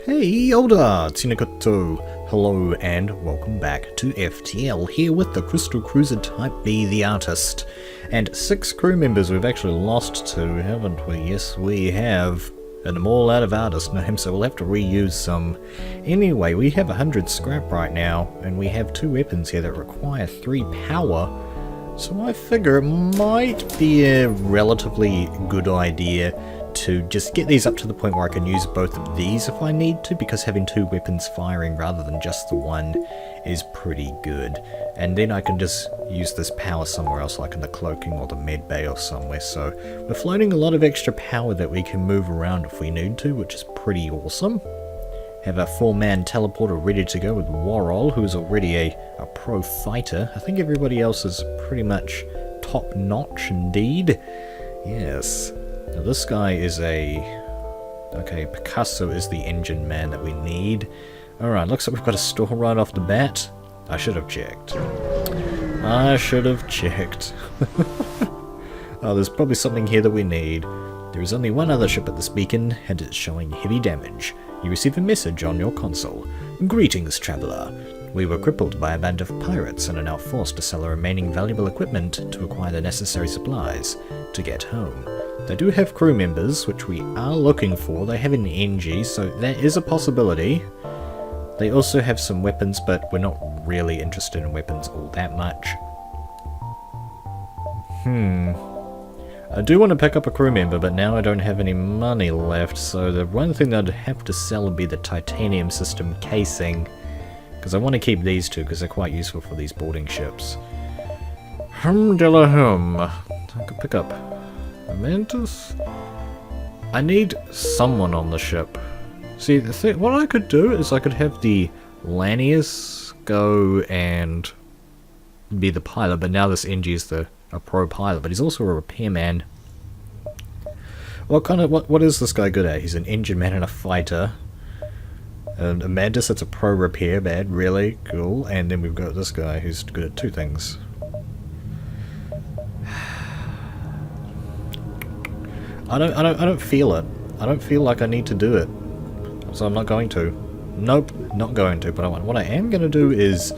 Hey Oda, Tsunakoto. Hello and welcome back to FTL, here with the Crystal Cruiser Type B, the artist. And 6 crew members. We've actually lost 2, haven't we? Yes, we have. And I'm all out of artist names, so we'll have to reuse some. Anyway, we have 100 scrap right now, and we have 2 weapons here that require 3 power. So I figure it might be a relatively good idea to just get these up to the point where I can use both of these if I need to, because having 2 weapons firing rather than just the one is pretty good. And then I can just use this power somewhere else, like in the cloaking or the med bay or somewhere. So we're floating a lot of extra power that we can move around if we need to, which is pretty awesome. Have a 4-man teleporter ready to go with Warrol, who's already a pro fighter. I think everybody else is pretty much top notch indeed. Yes. Now this guy is okay, Picasso is the engine man that we need. Alright, looks like we've got a store right off the bat. I should have checked. I should have checked. Oh, there's probably something here that we need. There is only one other ship at this beacon, and it's showing heavy damage. You receive a message on your console. Greetings, traveller. We were crippled by a band of pirates and are now forced to sell our remaining valuable equipment to acquire the necessary supplies to get home. They do have crew members, which we are looking for. They have an NG, so that is a possibility. They also have some weapons, but we're not really interested in weapons all that much. I do want to pick up a crew member, but now I don't have any money left, so the one thing that I'd have to sell would be the titanium system casing, because I want to keep these 2, because they're quite useful for these boarding ships. I could pick up Mantis. I need someone on the ship. See, the thing, what I could do is I could have the Lanius go and be the pilot, but now this NG is a pro pilot, but he's also a repairman. What is this guy good at? He's an engine man and a fighter. And a Mantis, that's a pro repair bad, really cool. And then we've got this guy who's good at 2 things. I don't feel it. I don't feel like I need to do it. So I'm not going to. Nope, not going to. But what I am going to do is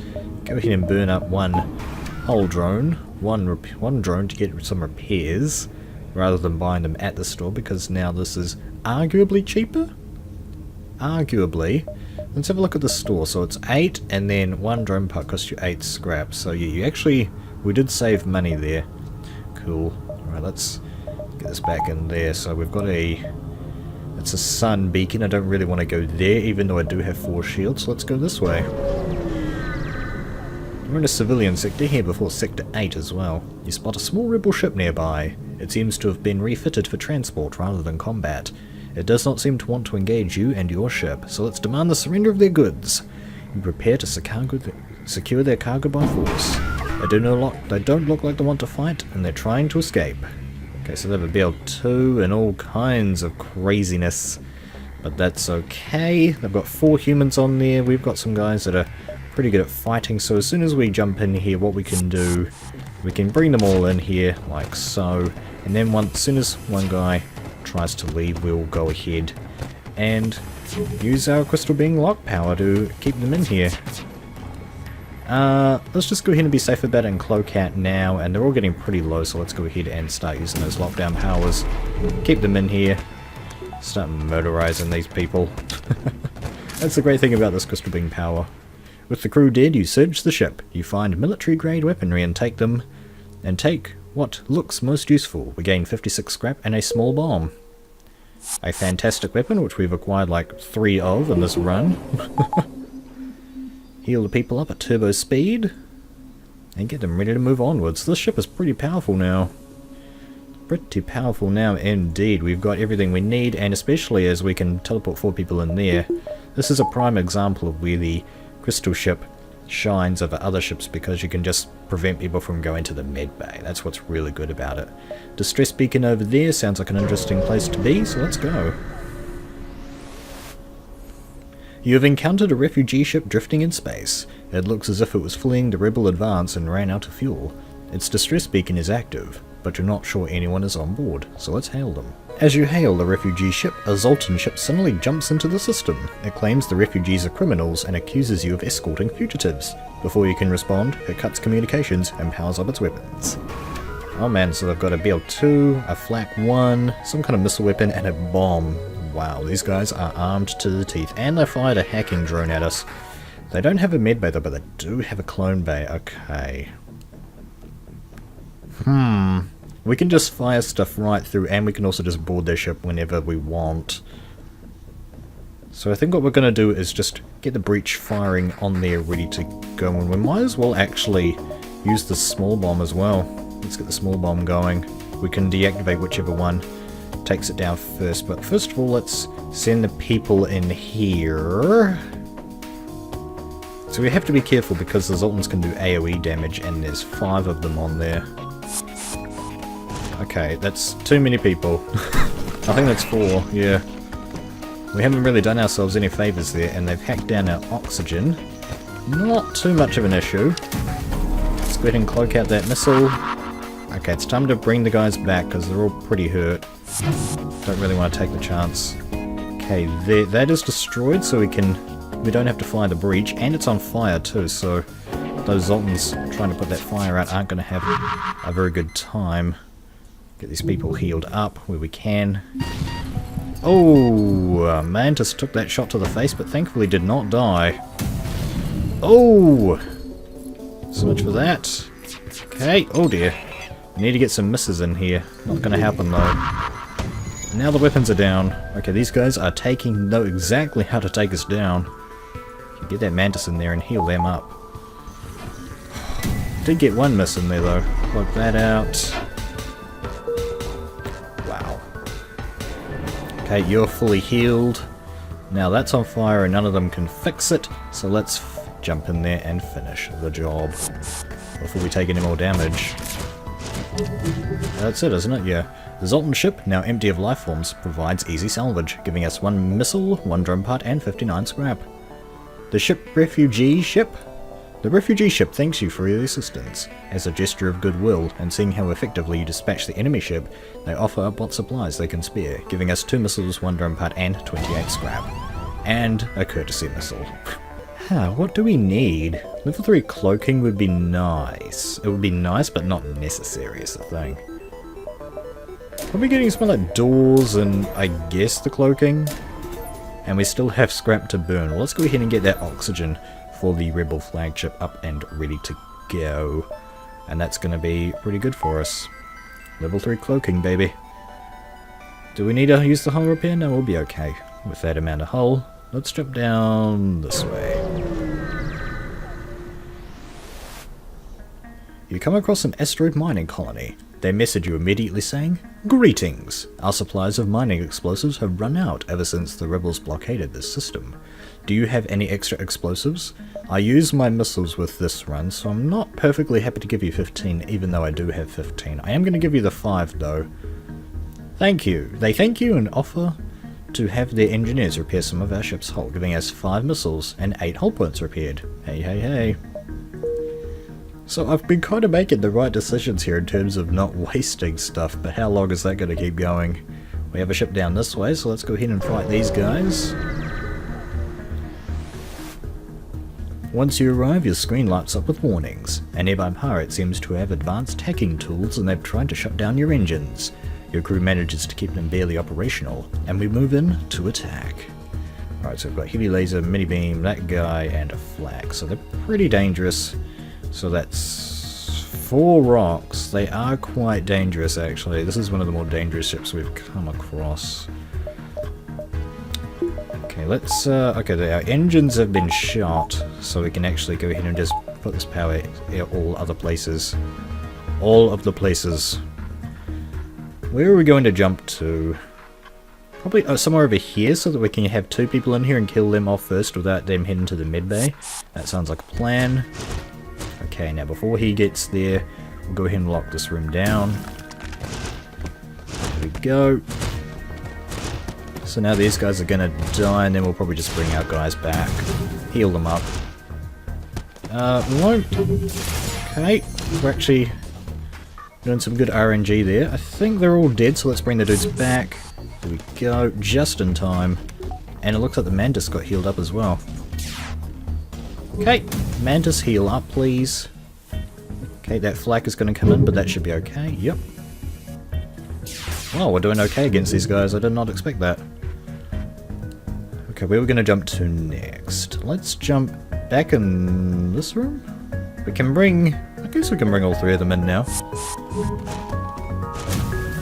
go ahead and burn up one whole drone. One drone to get some repairs, rather than buying them at the store, because now this is arguably cheaper? Arguably. Let's have a look at the store. So it's 8, and then 1 drone part costs you 8 scrap. So you actually, we did save money there. Cool. Alright, let's get this back in there. So we've got it's a sun beacon. I don't really want to go there, even though I do have 4 shields. Let's go this way. We're in a civilian sector here before sector 8 as well. You spot a small rebel ship nearby. It seems to have been refitted for transport rather than combat. It does not seem to want to engage you and your ship, so let's demand the surrender of their goods. You prepare to secure their cargo by force. They don't look like they want to fight, and they're trying to escape. Okay, so they have a BL2 and all kinds of craziness, but that's okay. They've got 4 humans on there. We've got some guys that are pretty good at fighting, so as soon as we jump in here, what we can do, we can bring them all in here, like so, and then as soon as one guy tries to leave, we'll go ahead and use our crystal being lock power to keep them in here. Let's just go ahead and be safe about it and cloak out now, and they're all getting pretty low, so let's go ahead and start using those lockdown powers. Keep them in here. Start murderizing these people. That's the great thing about this crystal being power. With the crew dead, you search the ship. You find military-grade weaponry and take what looks most useful. We gain 56 scrap and a small bomb. A fantastic weapon, which we've acquired like 3 of in this run. Heal the people up at turbo speed, and get them ready to move onwards. This ship is pretty powerful now. Pretty powerful now indeed. We've got everything we need, and especially as we can teleport 4 people in there. This is a prime example of where the crystal ship shines over other ships, because you can just prevent people from going to the med bay. That's what's really good about it. Distress beacon over there sounds like an interesting place to be, so let's go. You have encountered a refugee ship drifting in space. It looks as if it was fleeing the rebel advance and ran out of fuel. Its distress beacon is active. but you're not sure anyone is on board, so let's hail them. As you hail the refugee ship, a Zoltan ship suddenly jumps into the system. It claims the refugees are criminals and accuses you of escorting fugitives. Before you can respond, it cuts communications and powers up its weapons. Oh man, so they've got a BL-2, a Flak 1, some kind of missile weapon, and a bomb. Wow, these guys are armed to the teeth, and they fired a hacking drone at us. They don't have a med bay though, but they do have a clone bay. Okay. We can just fire stuff right through, and we can also just board their ship whenever we want. So I think what we're going to do is just get the breach firing on there ready to go, and we might as well actually use the small bomb as well. Let's get the small bomb going. We can deactivate whichever one takes it down first, but first of all let's send the people in here. So we have to be careful because the Zoltans can do AoE damage, and there's 5 of them on there. Okay, that's too many people. I think that's 4, yeah. We haven't really done ourselves any favours there, and they've hacked down our oxygen. Not too much of an issue. Let's go ahead and cloak out that missile. Okay, it's time to bring the guys back because they're all pretty hurt. Don't really want to take the chance. Okay, that is destroyed, so we don't have to fire the breach, and it's on fire too, so those Zoltans trying to put that fire out aren't going to have a very good time. Get these people healed up where we can. Oh, Mantis took that shot to the face, but thankfully did not die. Oh! So much for that. Okay, oh dear. We need to get some misses in here. Not going to happen though. Now the weapons are down. Okay, these guys are know exactly how to take us down. Get that Mantis in there and heal them up. Did get one miss in there though. Plug that out. Wow. Okay, you're fully healed. Now that's on fire and none of them can fix it, so let's jump in there and finish the job before we take any more damage. That's it, isn't it? Yeah. The Zoltan ship, now empty of life forms, provides easy salvage, giving us 1 missile, 1 drone part, and 59 scrap. The refugee ship thanks you for your assistance. As a gesture of goodwill, and seeing how effectively you dispatch the enemy ship, they offer up what supplies they can spare, giving us 2 missiles, 1 drone part, and 28 scrap. And a courtesy missile. What do we need? Level 3 cloaking would be nice. It would be nice, but not necessary is the thing. Probably getting some like doors and I guess the cloaking. And we still have scrap to burn. Well, let's go ahead and get that oxygen for the rebel flagship up and ready to go. And that's going to be pretty good for us. Level 3 cloaking, baby. Do we need to use the hull repair? No, we'll be okay with that amount of hull. Let's jump down this way. You come across an asteroid mining colony. They message you immediately saying, "Greetings! Our supplies of mining explosives have run out ever since the rebels blockaded this system. Do you have any extra explosives? I use my missiles with this run, so I'm not perfectly happy to give you 15, even though I do have 15. I am going to give you the 5 though." Thank you. They thank you and offer to have their engineers repair some of our ship's hull, giving us 5 missiles and 8 hull points repaired. Hey, hey, hey. So I've been kind of making the right decisions here in terms of not wasting stuff, but how long is that going to keep going? We have a ship down this way, so let's go ahead and fight these guys. Once you arrive, your screen lights up with warnings. A nearby pirate seems to have advanced hacking tools and they've tried to shut down your engines. Your crew manages to keep them barely operational, and we move in to attack. Alright, so we've got heavy laser, mini beam, that guy, and a flag, so they're pretty dangerous. So that's 4 rocks. They are quite dangerous actually. This is one of the more dangerous ships we've come across. Okay, let's okay, our engines have been shot, so we can actually go ahead and just put this power in all other places. All of the places. Where are we going to jump to? Probably somewhere over here so that we can have 2 people in here and kill them off first without them heading to the med bay. That sounds like a plan. Okay, now before he gets there, we'll go ahead and lock this room down. There we go. So now these guys are gonna die, and then we'll probably just bring our guys back. Heal them up. We won't... Okay, we're actually... Doing some good RNG there. I think they're all dead, so let's bring the dudes back. There we go, just in time. And it looks like the Mantis got healed up as well. Okay, Mantis heal up please. Okay, that flak is going to come in, but that should be okay. Yep. Oh, we're doing okay against these guys. I did not expect that. Okay, where are we going to jump to next? Let's jump back in this room. We can bring... I guess we can bring all three of them in now.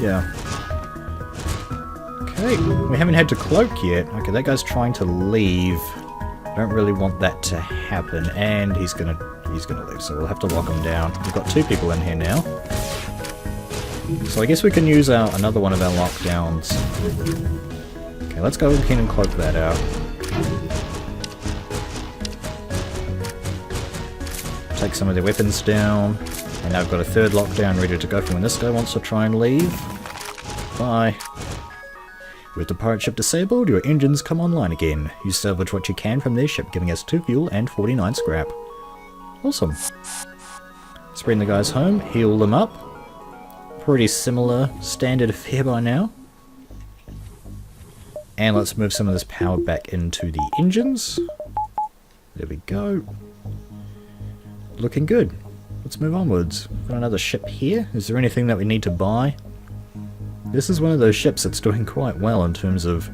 Yeah. Okay, we haven't had to cloak yet. Okay, that guy's trying to leave. I don't really want that to happen, and he's gonna leave, so we'll have to lock him down. We've got two people in here now. So I guess we can use another one of our lockdowns. Okay, let's go ahead and cloak that out. Take some of their weapons down, and now I've got a third lockdown ready to go for when this guy wants to try and leave. Bye. With the pirate ship disabled, your engines come online again. You salvage what you can from their ship, giving us 2 fuel and 49 scrap. Awesome. Let's bring the guys home, heal them up. Pretty similar standard affair by now. And let's move some of this power back into the engines. There we go. Looking good. Let's move onwards. Got another ship here. Is there anything that we need to buy? This is one of those ships that's doing quite well in terms of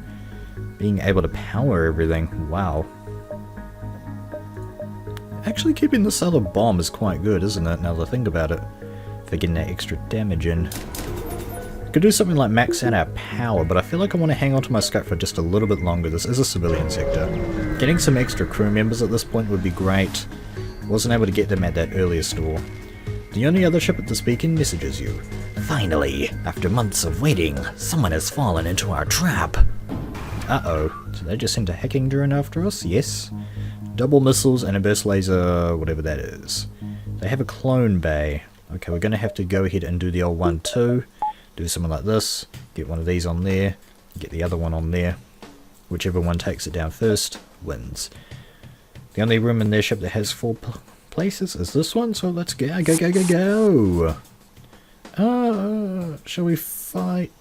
being able to power everything. Wow. Actually keeping this other bomb is quite good, isn't it, now that I think about it? For getting that extra damage in. I could do something like max out our power, but I feel like I want to hang on to my scope for just a little bit longer. This is a civilian sector. Getting some extra crew members at this point would be great. Wasn't able to get them at that earlier store. The only other ship at this beacon messages you. Finally, after months of waiting, someone has fallen into our trap. Uh-oh. So they just sent a hacking drone after us? Yes. Double missiles and a burst laser, whatever that is. They have a clone bay. Okay, we're going to have to go ahead and do the old 1-2. Do something like this. Get one of these on there. Get the other one on there. Whichever one takes it down first wins. The only room in their ship that has 4 places is this one, so let's go, go! Shall we fight?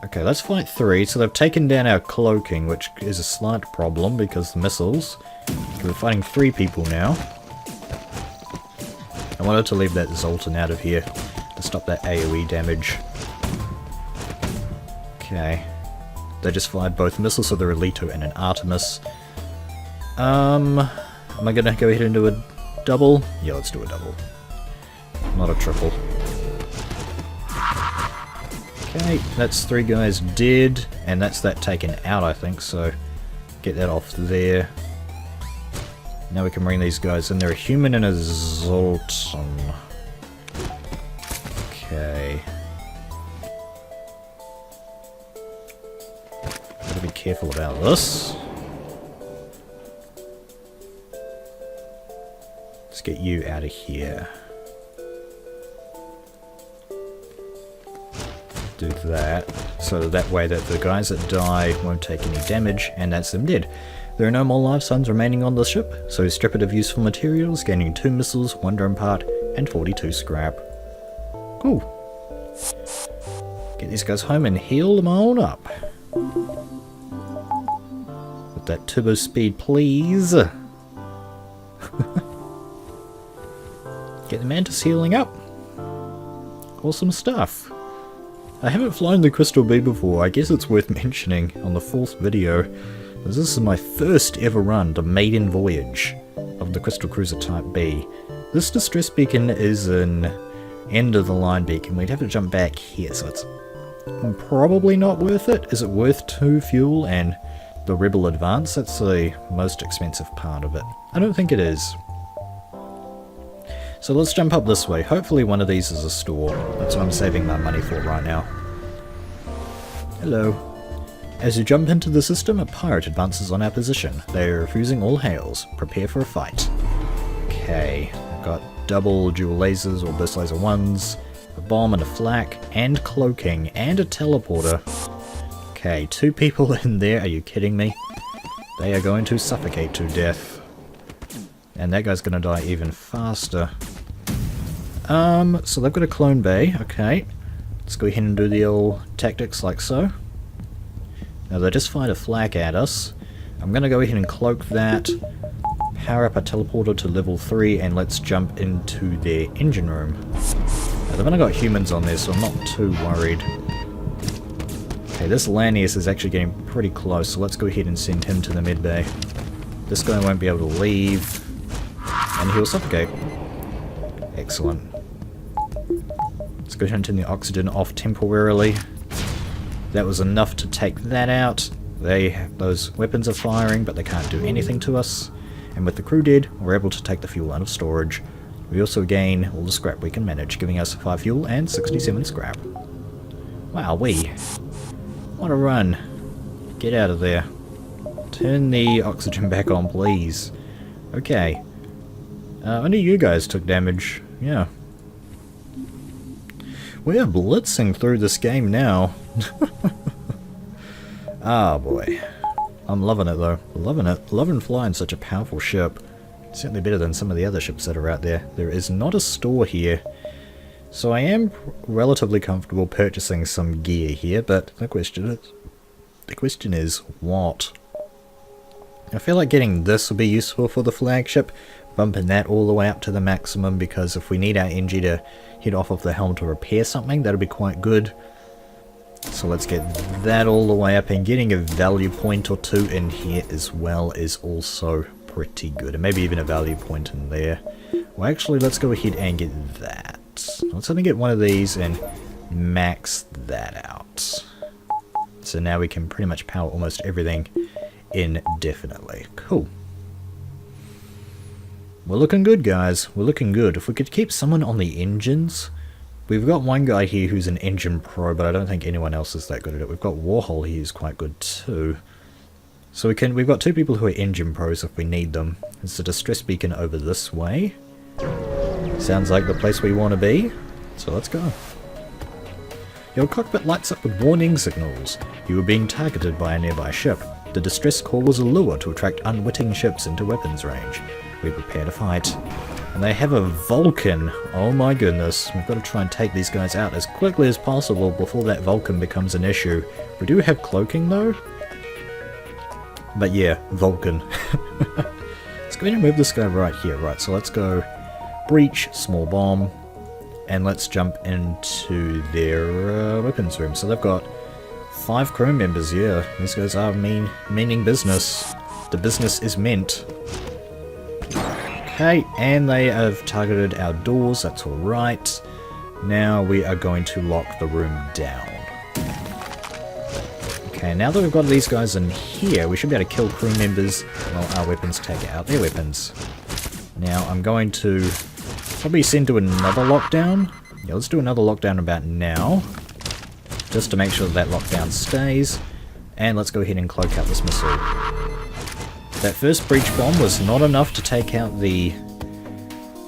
Okay, let's fight 3. So they've taken down our cloaking, which is a slight problem because the missiles. We're fighting 3 people now. I wanted to leave that Zoltan out of here to stop that AoE damage. Okay. They just fired both missiles, so they're a Leto and an Artemis. Am I gonna go ahead and do a double? Yeah, let's do a double. Not a triple. Okay, that's 3 guys dead, and that's that taken out, I think, so get that off there. Now we can bring these guys in. They're a human and a Zoltan. Okay. Gotta be careful about this. Let's get you out of here. Do that, so that way that the guys that die won't take any damage, and that's them dead. There are no more life signs remaining on the ship, so strip it of useful materials, gaining 2 missiles, 1 drone part, and 42 scrap. Cool. Get these guys home and heal them on up. With that turbo speed, please. Get the Mantis healing up. Awesome stuff. I haven't flown the Crystal B before. I guess it's worth mentioning on the 4th video. This is my first ever run, the maiden voyage of the Crystal Cruiser Type B. This distress beacon is an end of the line beacon. We'd have to jump back here, so it's probably not worth it. Is it worth 2 fuel and the Rebel Advance? That's the most expensive part of it. I don't think it is. So let's jump up this way. Hopefully one of these is a store. That's what I'm saving my money for right now. Hello. As you jump into the system, a pirate advances on our position. They are refusing all hails. Prepare for a fight. Okay, I've got double dual lasers or burst laser 1s, a bomb and a flak, and cloaking, and a teleporter. Okay, 2 people in there, are you kidding me? They are going to suffocate to death. And that guy's gonna die even faster. So they've got a clone bay, okay. Let's go ahead and do the old tactics like so. Now they just fired a flag at us. I'm going to go ahead and cloak that, power up a teleporter to level 3, and let's jump into their engine room. Now, they've only got humans on there, so I'm not too worried. Okay, this Lanius is actually getting pretty close, so let's go ahead and send him to the mid bay. This guy won't be able to leave, and he'll suffocate. Excellent. Let's go ahead and turn the oxygen off temporarily. That was enough to take that out. Those weapons are firing, but they can't do anything to us. And with the crew dead, we're able to take the fuel out of storage. We also gain all the scrap we can manage, giving us 5 fuel and 67 scrap. Wowee. What a run. Get out of there. Turn the oxygen back on, please. Okay. Only you guys took damage. Yeah. We are blitzing through this game now. Ah, boy. I'm loving it, though. Loving it. Loving flying such a powerful ship. Certainly better than some of the other ships that are out there. There is not a store here. So I am relatively comfortable purchasing some gear here, but the question is what? I feel like getting this will be useful for the flagship, bumping that all the way up to the maximum, because if we need our NG to hit off of the helm to repair something, that'll be quite good. So let's get that all the way up, and getting a value point or 2 in here as well is also pretty good, and maybe even a value point in there. Well, actually, let's go ahead and get that. Let's only get one of these and max that out. So now we can pretty much power almost everything indefinitely. Cool. We're looking good, guys. We're looking good. If we could keep someone on the engines. We've got one guy here who's an engine pro, but I don't think anyone else is that good at it. We've got Warhol here who's quite good too. So we've got 2 people who are engine pros if we need them. There's a distress beacon over this way. Sounds like the place we want to be. So let's go. Your cockpit lights up with warning signals. You are being targeted by a nearby ship. The distress call was a lure to attract unwitting ships into weapons range. We prepare to fight. And they have a Vulcan. Oh my goodness. We've got to try and take these guys out as quickly as possible before that Vulcan becomes an issue. We do have cloaking though. But yeah, Vulcan. Let's go ahead and move this guy right here. Right, so let's go breach, small bomb, and let's jump into their weapons room. So they've got 5 crew members, yeah. These guys are meaning business. The business is meant. Okay, and they have targeted our doors, that's alright. Now we are going to lock the room down. Okay, now that we've got these guys in here, we should be able to kill crew members while our weapons take out their weapons. Now I'm going to probably send to another lockdown. Yeah, let's do another lockdown about now. Just to make sure that lockdown stays. And let's go ahead and cloak out this missile. That first breach bomb was not enough to take out the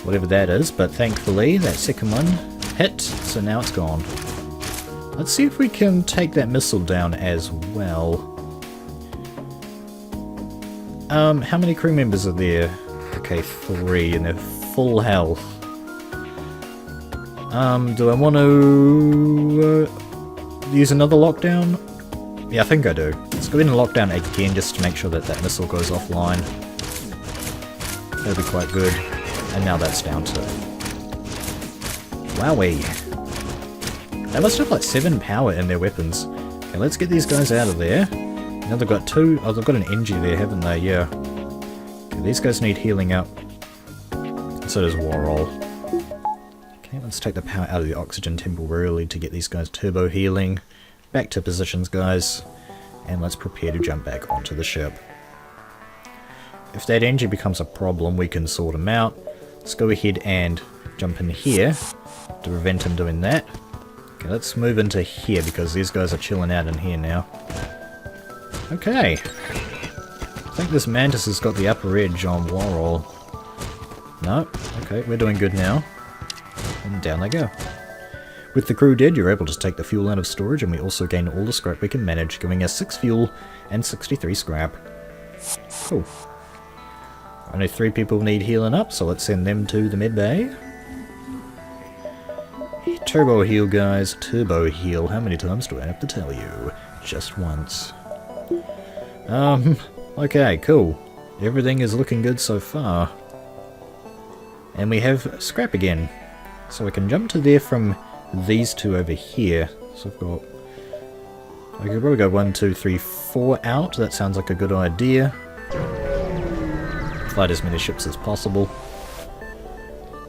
whatever that is, but thankfully that second one hit, so now it's gone. Let's see if we can take that missile down as well. How many crew members are there? Okay, 3, and they're full health. Do I want to use another lockdown? Yeah, I think I do. Let's go in and lock down again just to make sure that that missile goes offline. That'll be quite good. And now that's down to... Wowee. They must have like 7 power in their weapons. Okay, let's get these guys out of there. Now they've got 2... Oh, they've got an NG there, haven't they? Yeah. Okay, these guys need healing up. So does Warhol. Okay, let's take the power out of the oxygen temporarily to get these guys turbo healing. Back to positions, guys, and let's prepare to jump back onto the ship. If that engine becomes a problem, we can sort him out. Let's go ahead and jump in here to prevent him doing that. Okay, let's move into here because these guys are chilling out in here now. Okay. I think this Mantis has got the upper edge on Warhol. No? Okay, we're doing good now. And down they go. With the crew dead, you're able to take the fuel out of storage, and we also gain all the scrap we can manage, giving us 6 fuel and 63 scrap. Cool. Only 3 people need healing up, so let's send them to the mid bay. Turbo heal, guys. Turbo heal. How many times do I have to tell you? Just once. Okay, cool. Everything is looking good so far. And we have scrap again. So we can jump to there from these two over here. So I've got... I could probably go 1, 2, 3, 4 out. That sounds like a good idea. Fight as many ships as possible.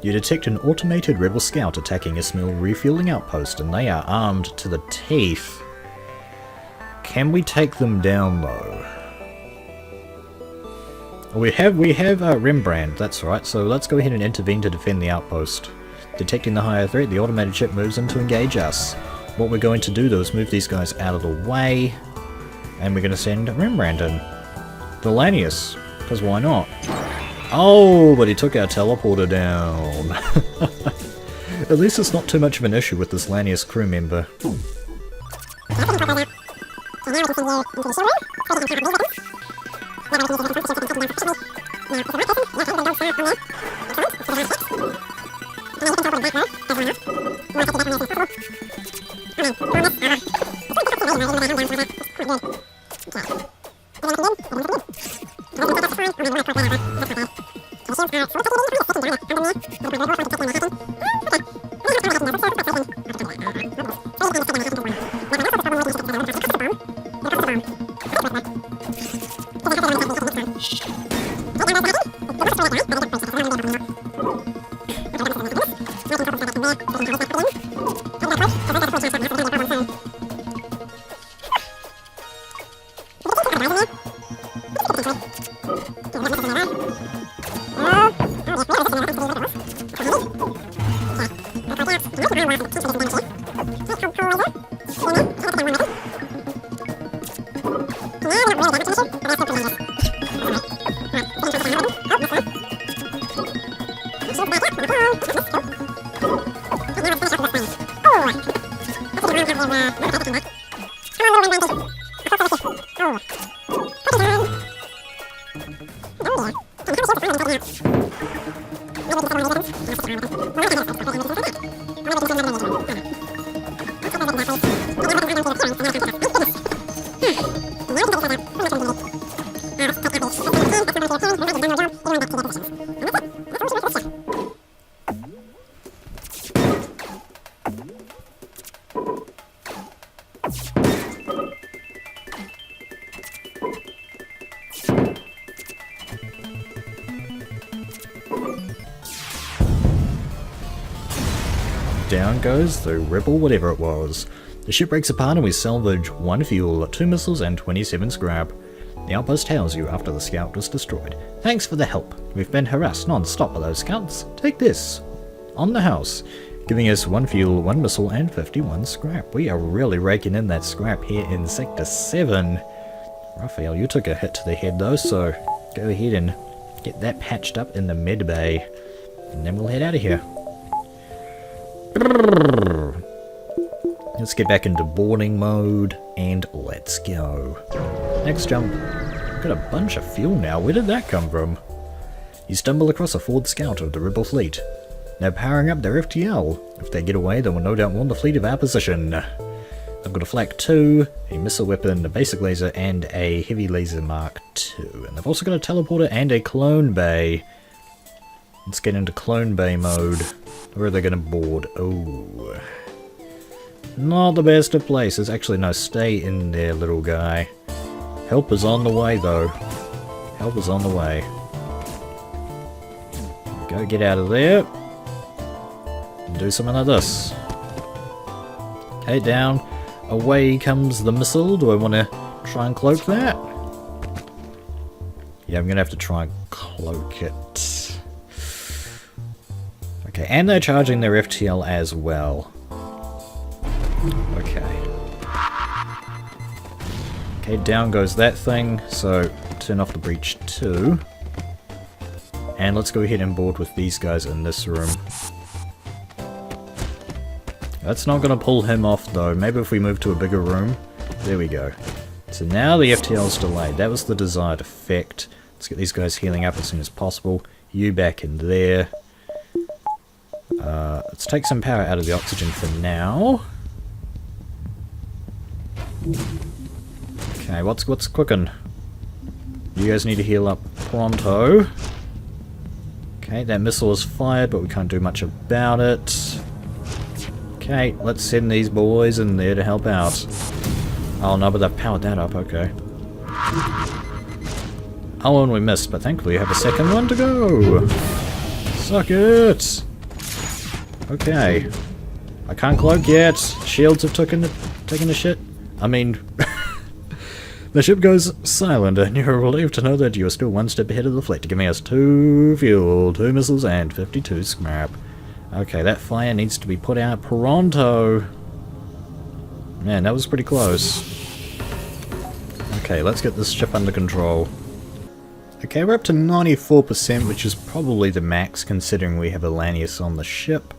You detect an automated rebel scout attacking a small refueling outpost, and they are armed to the teeth. Can we take them down though? We have Rembrandt, that's right, so let's go ahead and intervene to defend the outpost. Detecting the higher threat, the automated ship moves in to engage us. What we're going to do though is move these guys out of the way, and we're going to send Rembrandt in. Delanius, because why not? Oh, but he took our teleporter down. At least it's not too much of an issue with this Lanius crew member. Down goes the rebel whatever it was. The ship breaks apart and we salvage 1 fuel, 2 missiles and 27 scrap. The outpost hails you after the scout was destroyed. Thanks for the help. We've been harassed non-stop by those scouts. Take this. On the house. Giving us 1 fuel, 1 missile and 51 scrap. We are really raking in that scrap here in Sector 7. Raphael, you took a hit to the head though, so go ahead and get that patched up in the med bay. And then we'll head out of here. Let's get back into boarding mode and let's go. Next jump. Got a bunch of fuel now. Where did that come from? You stumble across a forward scout of the rebel fleet. They're powering up their FTL. If they get away, they will no doubt warn the fleet of our position. I've got a Flak 2, a missile weapon, a basic laser, and a heavy laser Mark 2. And they've also got a teleporter and a clone bay. Let's get into clone bay mode. Where are they going to board? Oh. Not the best of places. Actually, no, stay in there, little guy. Help is on the way, though. Help is on the way. Go get out of there. And do something like this. Okay, down. Away comes the missile. Do I want to try and cloak that? Yeah, I'm going to have to try and cloak it. Okay, and they're charging their FTL as well. Okay. Okay, down goes that thing, so turn off the breach too. And let's go ahead and board with these guys in this room. That's not going to pull him off though. Maybe if we move to a bigger room. There we go. So now the FTL's delayed. That was the desired effect. Let's get these guys healing up as soon as possible. You back in there. Let's take some power out of the oxygen for now. Okay, what's cooking? You guys need to heal up pronto. Okay, that missile is fired, but we can't do much about it. Okay, let's send these boys in there to help out. Oh no, but they've powered that up, okay. Oh, and we missed, but thankfully we have a second one to go. Suck it! Okay. I can't cloak yet. Shields have taken a shit. I mean, the ship goes silent, and you're relieved to know that you're still one step ahead of the fleet, giving us 2 fuel, 2 missiles, and 52 scrap. Okay, that fire needs to be put out pronto. Man, that was pretty close. Okay, let's get this ship under control. Okay, we're up to 94%, which is probably the max considering we have a Lanius on the ship.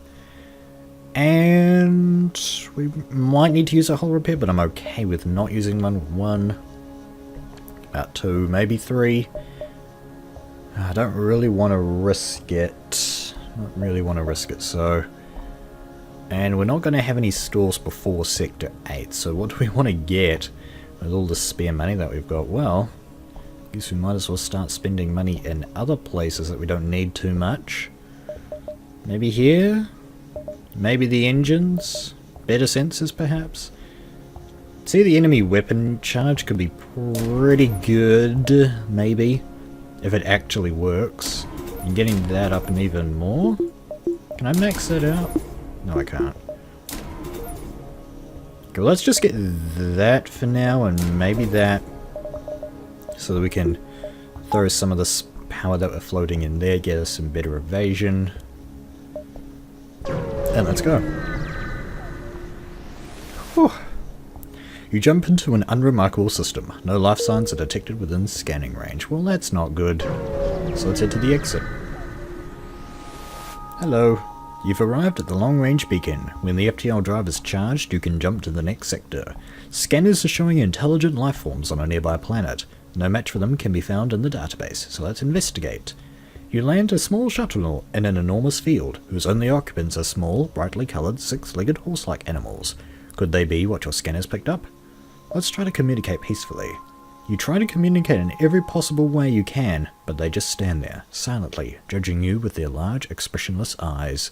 And we might need to use a hull repair, but I'm okay with not using one. About 2, maybe 3. I don't really want to risk it. So. And we're not going to have any stores before Sector 8, so what do we want to get with all the spare money that we've got? Well, I guess we might as well start spending money in other places that we don't need too much. Maybe here? Maybe the engines? Better sensors, perhaps? See, the enemy weapon charge could be pretty good, maybe, if it actually works. And getting that up and even more? Can I max that out? No, I can't. Okay, well, let's just get that for now, and maybe that, so that we can throw some of this power that we're floating in there, get us some better evasion. And let's go. Whew. You jump into an unremarkable system. No life signs are detected within scanning range. Well, that's not good. So let's head to the exit. Hello. You've arrived at the long-range beacon. When the FTL drive is charged, you can jump to the next sector. Scanners are showing intelligent life forms on a nearby planet. No match for them can be found in the database, so let's investigate. You land a small shuttle in an enormous field, whose only occupants are small, brightly coloured, 6-legged horse-like animals. Could they be what your scanners picked up? Let's try to communicate peacefully. You try to communicate in every possible way you can, but they just stand there, silently, judging you with their large, expressionless eyes.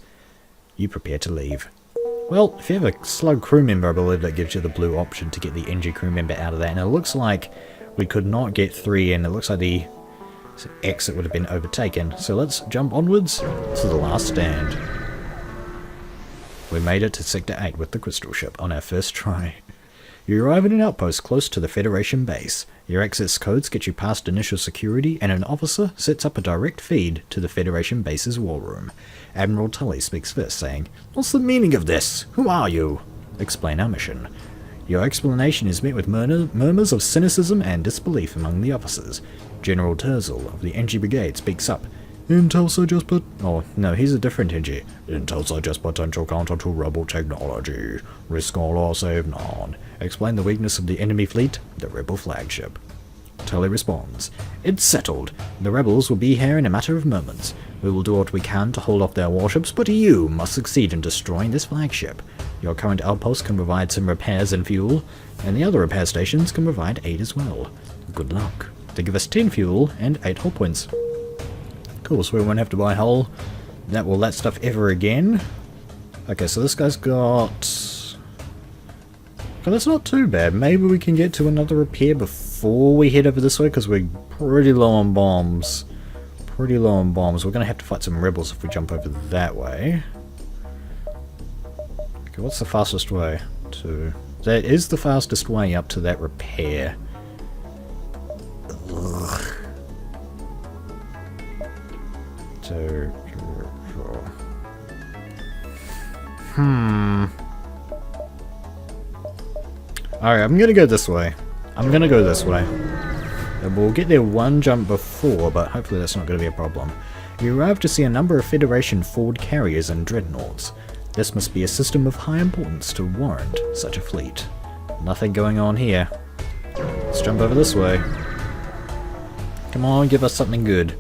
You prepare to leave. Well, if you have a slug crew member, I believe that gives you the blue option to get the NG crew member out of that, and it looks like we could not get 3 in. It looks like the exit would have been overtaken. So let's jump onwards to the last stand. We made it to Sector 8 with the crystal ship on our first try. You arrive at an outpost close to the Federation base. Your access codes get you past initial security, and an officer sets up a direct feed to the Federation base's war room. Admiral Tully speaks first, saying, "What's the meaning of this? Who are you? Explain our mission." Your explanation is met with murmurs of cynicism and disbelief among the officers. General Terzel of the NG Brigade speaks up. "Intel suggest oh, no, he's a different NG. Intel suggests potential counter to rebel technology. Risk all or save none. Explain the weakness of the enemy fleet, the rebel flagship." Tully responds, "It's settled. The rebels will be here in a matter of moments. We will do what we can to hold off their warships, but you must succeed in destroying this flagship. Your current outpost can provide some repairs and fuel, and the other repair stations can provide aid as well. Good luck." They give us 10 fuel and 8 hull points. Cool, so we won't have to buy hull. That stuff ever again. Okay, so this guy's got... Okay, that's not too bad. Maybe we can get to another repair before we head over this way, because we're pretty low on bombs. We're going to have to fight some rebels if we jump over that way. Okay, what's the fastest way to... That is the fastest way up to that repair. Ugh. 2, 3, 4. Alright, I'm gonna go this way. And we'll get there one jump before, but hopefully that's not going to be a problem. You arrive to see a number of Federation forward carriers and dreadnoughts. This must be a system of high importance to warrant such a fleet. Nothing going on here. Let's jump over this way. Come on, give us something good.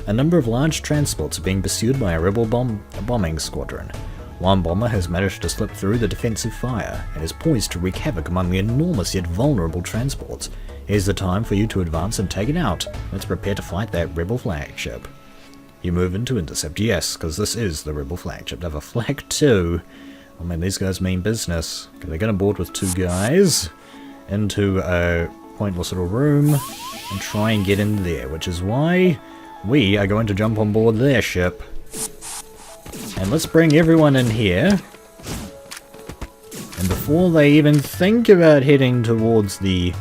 A number of large transports are being pursued by a rebel bombing squadron. One bomber has managed to slip through the defensive fire and is poised to wreak havoc among the enormous yet vulnerable transports. Here's the time for you to advance and take it out. Let's prepare to fight that rebel flagship. You move in to intercept, yes, because this is the rebel flagship. They have a flag too. I mean, these guys mean business. Okay, they get on board with 2 guys into a pointless little room and try and get in there, which is why we are going to jump on board their ship. And let's bring everyone in here. And before they even think about heading towards the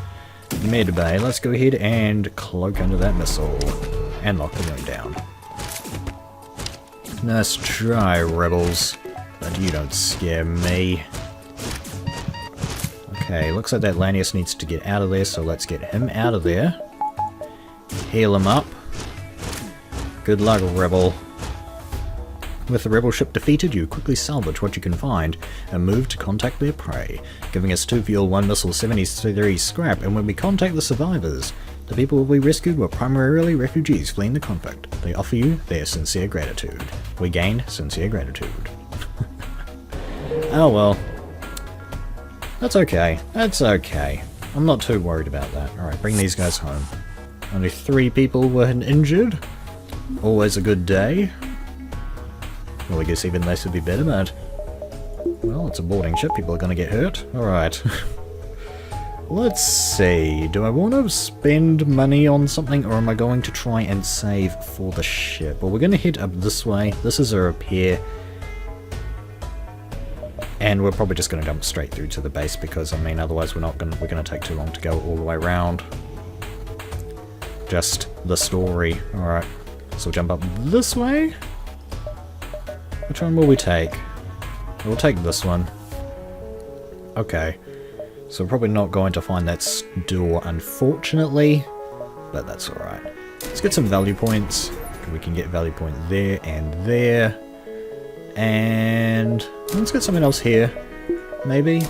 med bay, let's go ahead and cloak under that missile and lock the room down. Nice try, rebels, but you don't scare me. Okay, looks like that Lanius needs to get out of there, so let's get him out of there. Heal him up. Good luck, rebel. With the rebel ship defeated, you quickly salvage what you can find and move to contact their prey, giving us 2 fuel, 1 missile, 73 scrap, and when we contact the survivors, the people we rescued were primarily refugees fleeing the conflict. They offer you their sincere gratitude. We gained sincere gratitude. Oh well. That's okay. That's okay. I'm not too worried about that. Alright, bring these guys home. Only 3 people were injured. Always a good day. Well, I guess even less would be better, but... well, it's a boarding ship. People are going to get hurt. Alright. Let's see, do I want to spend money on something, or am I going to try and save for the ship? Well, we're going to head up this way. This is a repair. And we're probably just going to jump straight through to the base, because, I mean, otherwise we're going to take too long to go all the way around. Just the story. Alright, so we'll jump up this way. Which one will we take? We'll take this one. Okay. So we're probably not going to find that door, unfortunately, but that's alright. Let's get some value points. We can get value point there and there. And let's get something else here. Maybe.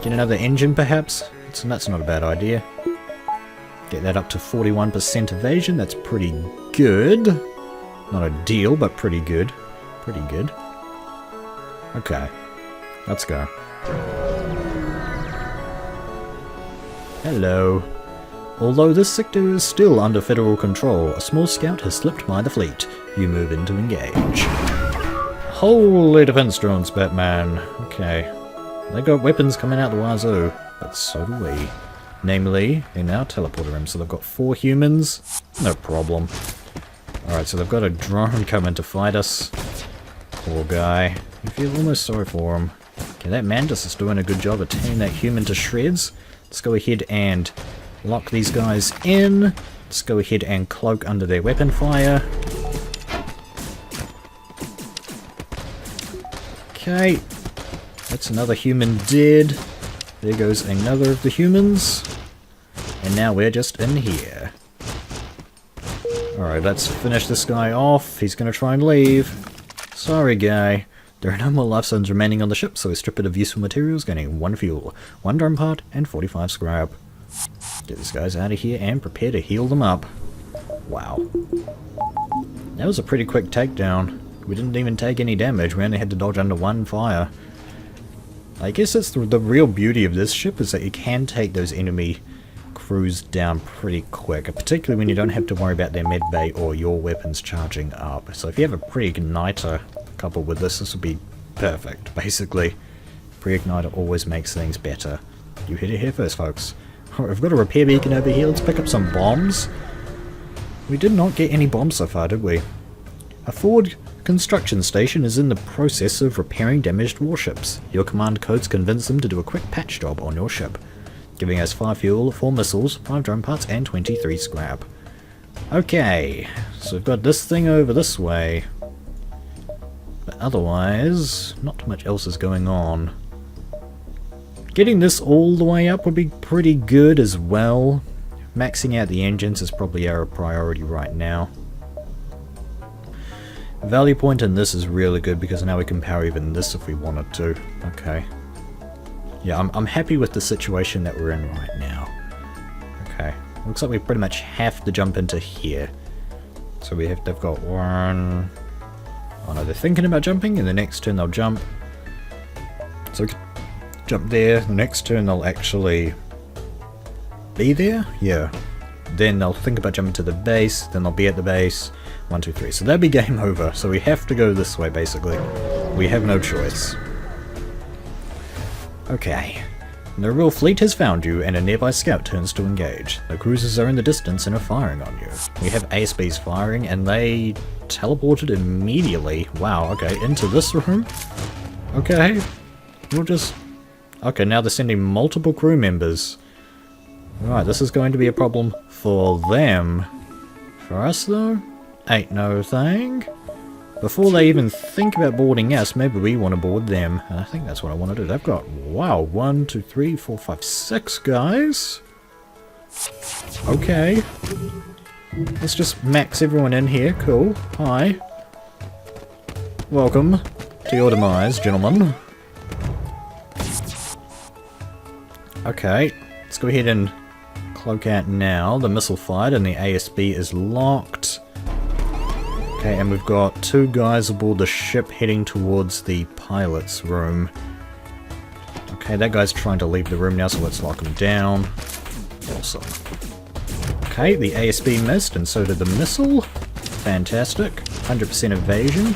Get another engine, perhaps. That's not a bad idea. Get that up to 41% evasion. That's pretty good. Not ideal, but pretty good. Pretty good. Okay. Let's go. Hello. Although this sector is still under federal control, a small scout has slipped by the fleet. You move in to engage. Holy defense drones, Batman. Okay. They got weapons coming out the wazoo, but so do we. Namely, in our teleporter room. So they've got 4 humans. No problem. Alright, so they've got a drone coming to fight us. Poor guy. You feel almost sorry for him. Okay, that Mantis is doing a good job of tearing that human to shreds. Let's go ahead and lock these guys in. Let's go ahead and cloak under their weapon fire. Okay. That's another human dead. There goes another of the humans. And now we're just in here. Alright, let's finish this guy off. He's going to try and leave. Sorry, guy. There are no more life zones remaining on the ship, so we strip it of useful materials, gaining 1 fuel, 1 drum part, and 45 scrap. Get these guys out of here and prepare to heal them up. Wow. That was a pretty quick takedown. We didn't even take any damage, we only had to dodge under 1 fire. I guess that's the real beauty of this ship, is that you can take those enemy crews down pretty quick, particularly when you don't have to worry about their med bay or your weapons charging up. So if you have a pre-igniter coupled with this, this would be perfect, basically. Pre-igniter always makes things better. You hit it here first, folks. Alright, we've got a repair beacon over here. Let's pick up some bombs. We did not get any bombs so far, did we? A forward construction station is in the process of repairing damaged warships. Your command codes convince them to do a quick patch job on your ship, giving us 5 fuel, 4 missiles, 5 drone parts, and 23 scrap. Okay, so we've got this thing over this way. But otherwise, not much else is going on. Getting this all the way up would be pretty good as well. Maxing out the engines is probably our priority right now. Value point in this is really good because now we can power even this if we wanted to. Okay. Yeah, I'm happy with the situation that we're in right now. Okay. Looks like we pretty much have to jump into here. So they've got one... Oh no, they're thinking about jumping, and the next turn they'll jump. So we can jump there, the next turn they'll actually be there? Yeah. Then they'll think about jumping to the base, then they'll be at the base. 1, 2, 3. So that'll be game over. So we have to go this way, basically. We have no choice. Okay. The Royal Fleet has found you, and a nearby scout turns to engage. The cruisers are in the distance and are firing on you. We have ASBs firing, and they teleported immediately. Wow, okay, into this room? Okay. We'll just... Okay, now they're sending multiple crew members. Right, this is going to be a problem for them. For us, though? Ain't no thing. Before they even think about boarding us, maybe we want to board them. And I think that's what I want to do. They've got, wow, 1, 2, 3, 4, 5, 6 guys. Okay. Let's just max everyone in here. Cool. Hi. Welcome to your demise, gentlemen. Okay. Let's go ahead and cloak out now. The missile fired and the ASB is locked. Okay, and we've got 2 guys aboard the ship heading towards the pilot's room. Okay, that guy's trying to leave the room now, so let's lock him down. Awesome. Okay, the ASB missed, and so did the missile. Fantastic. 100% evasion.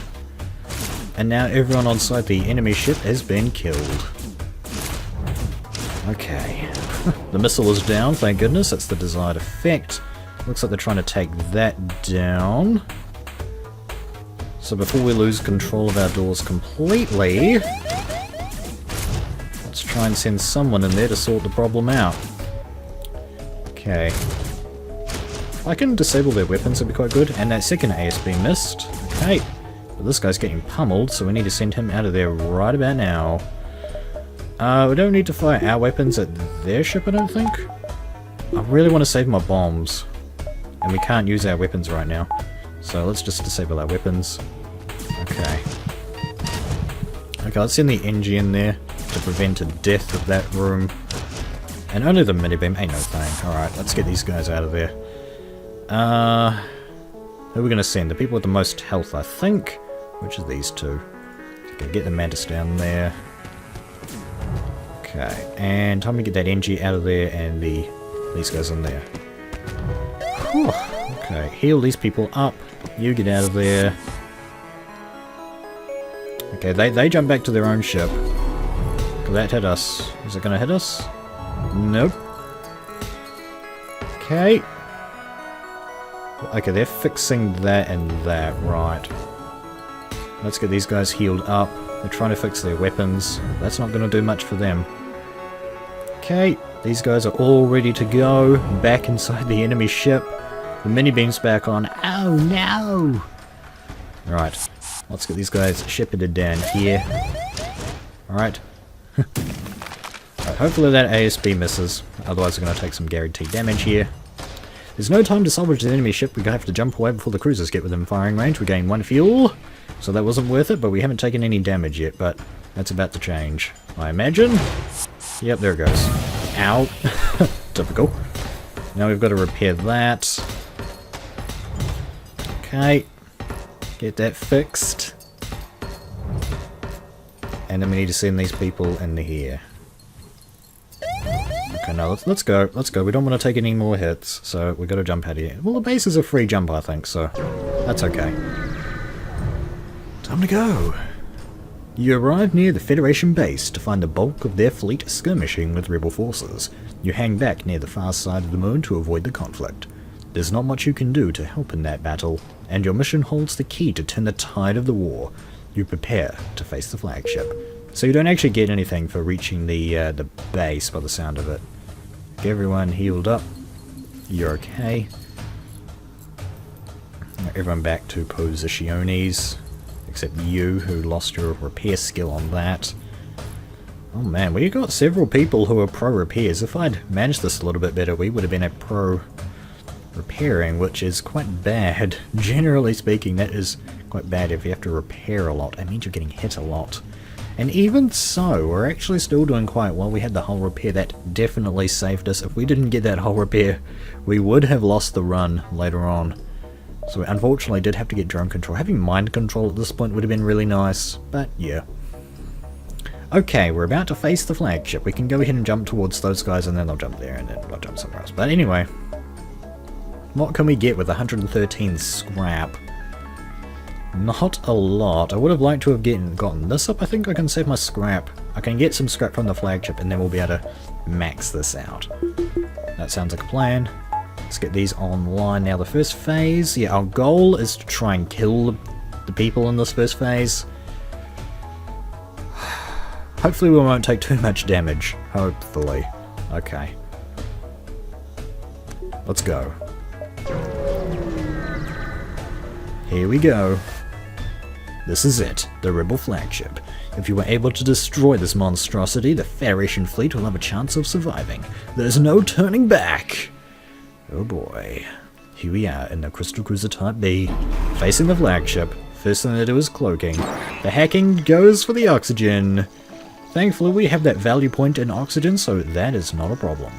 And now everyone on site the enemy ship has been killed. Okay. The missile is down, thank goodness. That's the desired effect. Looks like they're trying to take that down. So before we lose control of our doors completely, let's try and send someone in there to sort the problem out. Okay. If I can disable their weapons, that'd be quite good. And that second ASB missed. Okay. But this guy's getting pummeled, so we need to send him out of there right about now. We don't need to fire our weapons at their ship, I don't think. I really want to save my bombs. And we can't use our weapons right now. So let's just disable our weapons. Okay. Okay, let's send the NG in there to prevent a death of that room. And only the minibeam, ain't no thing. Alright, let's get these guys out of there. Who are we going to send? The people with the most health, I think. Which are these 2? Okay, get the Mantis down there. Okay, and time to get that NG out of there and these guys in there. Whew. Okay, heal these people up. You get out of there. Okay, they jump back to their own ship. Could that hit us? Is it going to hit us? Nope. Okay. Okay, they're fixing that and that, right. Let's get these guys healed up. They're trying to fix their weapons. That's not going to do much for them. Okay, these guys are all ready to go. Back inside the enemy ship. The mini-beam's back on. Oh no! Right, let's get these guys shepherded down here. Alright. Right, hopefully that ASB misses. Otherwise we're going to take some guaranteed damage here. There's no time to salvage the enemy ship. We're going to have to jump away before the cruisers get within firing range. We gain 1 fuel. So that wasn't worth it, but we haven't taken any damage yet. But that's about to change, I imagine. Yep, there it goes. Ow. Typical. Now we've got to repair that. Okay. Get that fixed. And then we need to send these people in here. Okay, now let's go. Let's go. We don't want to take any more hits, so we've got to jump out of here. Well, the base is a free jump, I think, so that's okay. Time to go. You arrive near the Federation base to find the bulk of their fleet skirmishing with rebel forces. You hang back near the far side of the moon to avoid the conflict. There's not much you can do to help in that battle, and your mission holds the key to turn the tide of the war. You prepare to face the flagship. So you don't actually get anything for reaching the base by the sound of it. Get everyone healed up. You're okay. Everyone back to positiones. Except you, who lost your repair skill on that. Oh man, we got several people who are pro repairs. If I'd managed this a little bit better, we would have been a pro repairing, which is quite bad. Generally speaking, that is quite bad if you have to repair a lot. It means you're getting hit a lot. And even so, we're actually still doing quite well. We had the hull repair. That definitely saved us. If we didn't get that hull repair, we would have lost the run later on. So we unfortunately did have to get drone control. Having mind control at this point would have been really nice, but yeah. Okay, we're about to face the flagship. We can go ahead and jump towards those guys and then they'll jump there and then they'll jump somewhere else. But anyway, what can we get with 113 scrap? Not a lot. I would have liked to have gotten this up. I think I can save my scrap. I can get some scrap from the flagship and then we'll be able to max this out. That sounds like a plan. Let's get these online. Now the first phase, yeah, our goal is to try and kill the people in this first phase. Hopefully we won't take too much damage. Hopefully. Okay. Let's go. Here we go. This is it, the Rebel flagship. If you were able to destroy this monstrosity, the Federation fleet will have a chance of surviving. There's no turning back! Oh boy. Here we are in the Crystal Cruiser Type B, facing the flagship. First thing to do is cloaking. The hacking goes for the oxygen. Thankfully we have that value point in oxygen, so that is not a problem.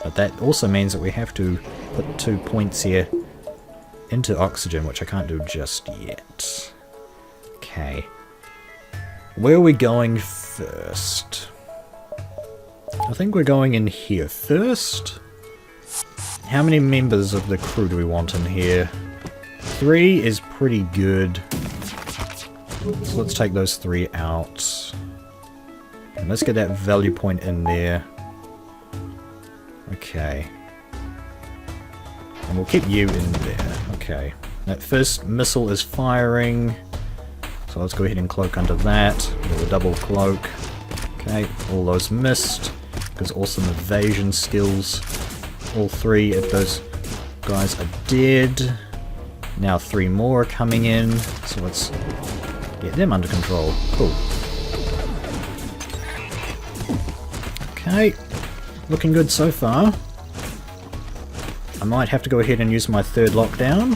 But that also means that we have to put 2 points here into oxygen, which I can't do just yet. Okay. Where are we going first? I think we're going in here first. How many members of the crew do we want in here? 3 is pretty good. So let's take those 3 out. And let's get that value point in there. Okay. And we'll keep you in there. Okay. That first missile is firing. So let's go ahead and cloak under that. With a double cloak. Okay, all those missed. Because awesome evasion skills. All 3 of those guys are dead. Now 3 more are coming in. So let's get them under control. Cool. Okay. Looking good so far. I might have to go ahead and use my 3rd lockdown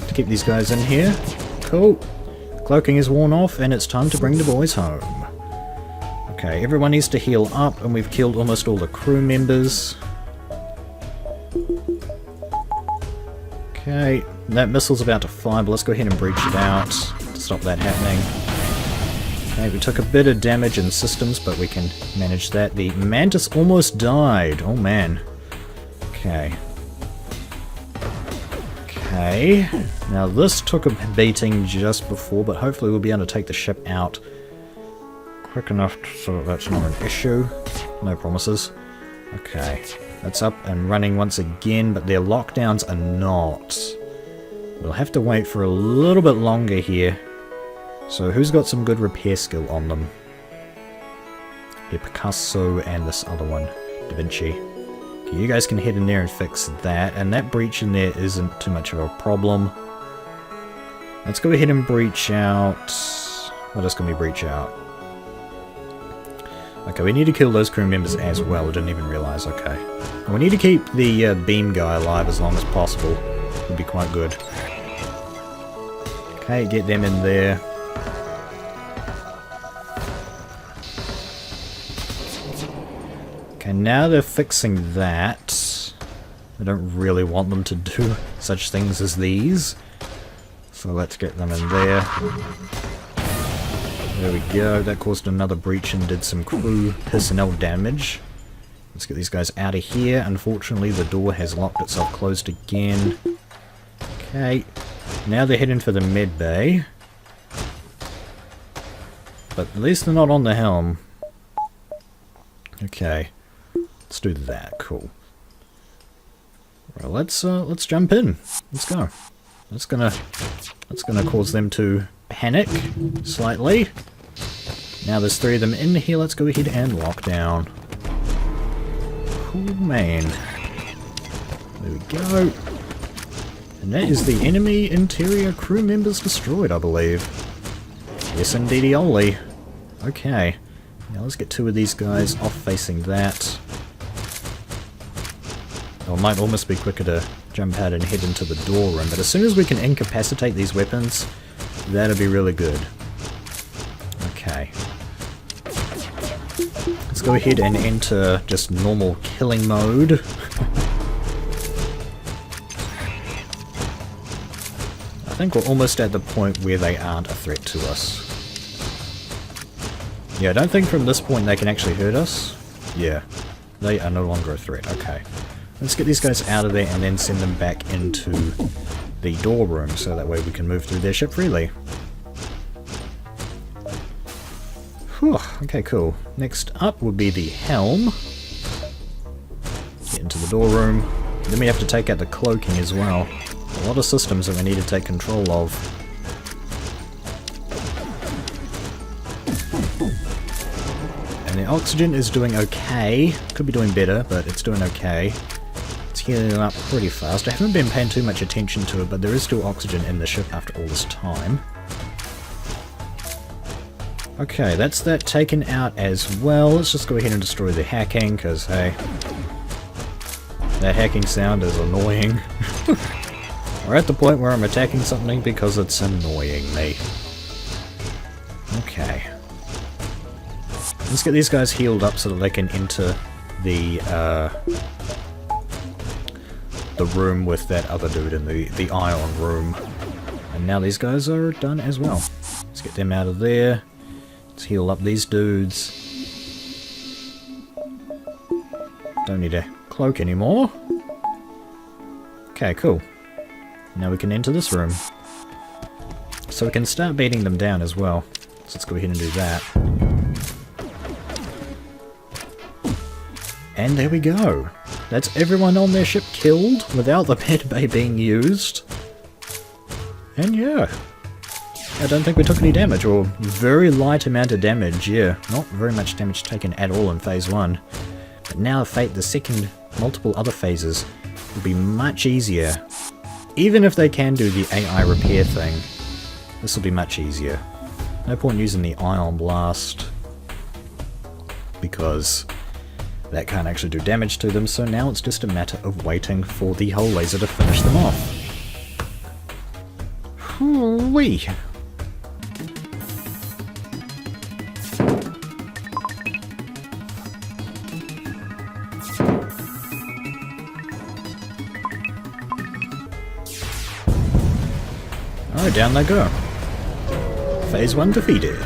to keep these guys in here. Cool. Cloaking is worn off and it's time to bring the boys home. Okay, everyone needs to heal up and we've killed almost all the crew members. Okay, that missile's about to fire, but let's go ahead and breach it out to stop that happening. Okay, we took a bit of damage in systems, but we can manage that. The Mantis almost died. Oh man. Okay. Okay. Now this took a beating just before, but hopefully we'll be able to take the ship out quick enough so that that's not an issue. No promises. Okay. That's up and running once again, but their lockdowns are not. We'll have to wait for a little bit longer here. So who's got some good repair skill on them? Yeah, Picasso and this other one, Da Vinci. Okay, you guys can head in there and fix that, and that breach in there isn't too much of a problem. Let's go ahead and breach out. What else can we breach out? Okay, we need to kill those crew members as well. I didn't even realize. Okay. And we need to keep the beam guy alive as long as possible. Would be quite good. Okay, get them in there. Okay, now they're fixing that. I don't really want them to do such things as these. So let's get them in there. There we go, that caused another breach and did some crew personnel damage. Let's get these guys out of here. Unfortunately, the door has locked itself closed again. Okay, now they're heading for the med bay. But at least they're not on the helm. Okay, let's do that, cool. Well, let's jump in. Let's go. That's gonna cause them to panic slightly. Now there's 3 of them in here. Let's go ahead and lock down. Oh man. There we go. And that is the enemy interior crew members destroyed, I believe. Yes, indeedy only. Okay. Now let's get 2 of these guys off facing that. Or it might almost be quicker to jump out and head into the door room, but as soon as we can incapacitate these weapons, that'll be really good. Okay. Let's go ahead and enter just normal killing mode. think we're almost at the point where they aren't a threat to us. Yeah, I don't think from this point they can actually hurt us. Yeah, they are no longer a threat. Okay. Let's get these guys out of there and then send them back into the door room so that way we can move through their ship freely. Whew, okay, cool. Next up would be the helm. Get into the door room. Then we have to take out the cloaking as well. A lot of systems that we need to take control of. And the oxygen is doing okay. Could be doing better, but it's doing okay. It's healing up pretty fast. I haven't been paying too much attention to it, but there is still oxygen in the ship after all this time. Okay, that's that taken out as well. Let's just go ahead and destroy the hacking, because hey, that hacking sound is annoying. We're at the point where I'm attacking something because it's annoying me. Okay. Let's get these guys healed up so that they can enter the room with that other dude in the ion room. And now these guys are done as well. Let's get them out of there. Let's heal up these dudes. Don't need a cloak anymore. Okay, cool. Now we can enter this room. So we can start beating them down as well. So let's go ahead and do that. And there we go. That's everyone on their ship killed without the med bay being used. And yeah. I don't think we took any damage, or very light amount of damage, yeah. Not very much damage taken at all in phase 1. But now the second, multiple other phases will be much easier. Even if they can do the AI repair thing, this will be much easier. No point using the Ion Blast, because that can't actually do damage to them, so now it's just a matter of waiting for the hull laser to finish them off. Whee! Oh, down they go. Phase 1 defeated.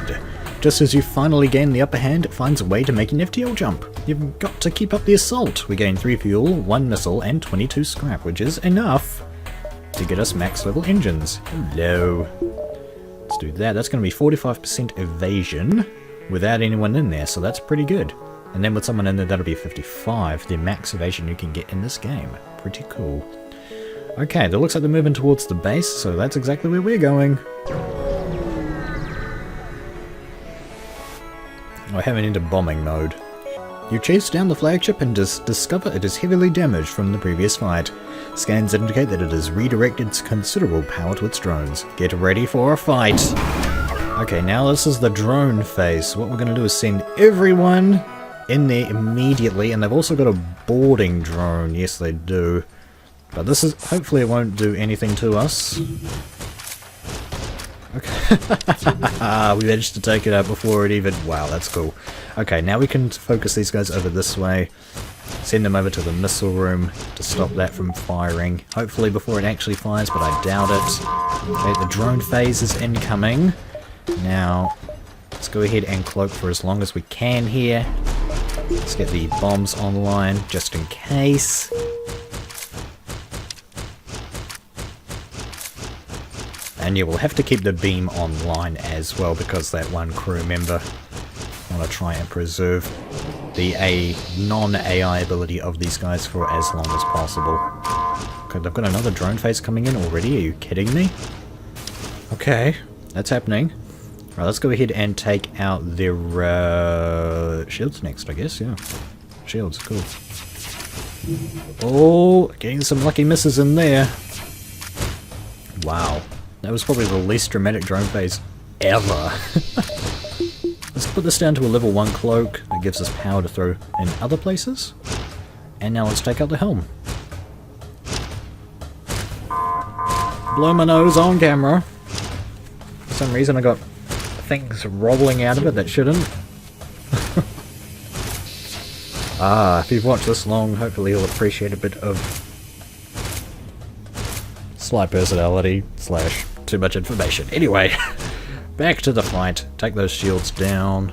Just as you finally gain the upper hand, it finds a way to make an FTL jump. You've got to keep up the assault. We gain 3 fuel, 1 missile, and 22 scrap, which is enough to get us max level engines. Hello. Let's do that. That's going to be 45% evasion without anyone in there, so that's pretty good. And then with someone in there, that'll be 55, the max evasion you can get in this game. Pretty cool. Okay, that looks like they're moving towards the base, so that's exactly where we're going. I haven't into bombing mode. You chase down the flagship and discover it is heavily damaged from the previous fight. Scans indicate that it has redirected considerable power to its drones. Get ready for a fight! Okay, now this is the drone phase. So what we're going to do is send everyone in there immediately, and they've also got a boarding drone. Yes, they do. But this is, hopefully it won't do anything to us. Okay. We managed to take it out before it even... Wow, that's cool. Okay, now we can focus these guys over this way. Send them over to the missile room to stop that from firing. Hopefully before it actually fires, but I doubt it. Okay, the drone phase is incoming. Now, let's go ahead and cloak for as long as we can here. Let's get the bombs online, just in case. And yeah, we'll have to keep the beam online as well, because that one crew member want to try and preserve the non-AI ability of these guys for as long as possible. Okay, they've got another drone phase coming in already, are you kidding me? Okay, that's happening. Alright, let's go ahead and take out their shields next, I guess, yeah. Shields, cool. Oh, getting some lucky misses in there. Wow. That was probably the least dramatic drone phase ever. Let's put this down to a level 1 cloak that gives us power to throw in other places. And now let's take out the helm. Blow my nose on camera. For some reason I got things rolling out of it that shouldn't. If you've watched this long, hopefully you'll appreciate a bit of slight personality / too much information. Anyway, back to the fight. Take those shields down.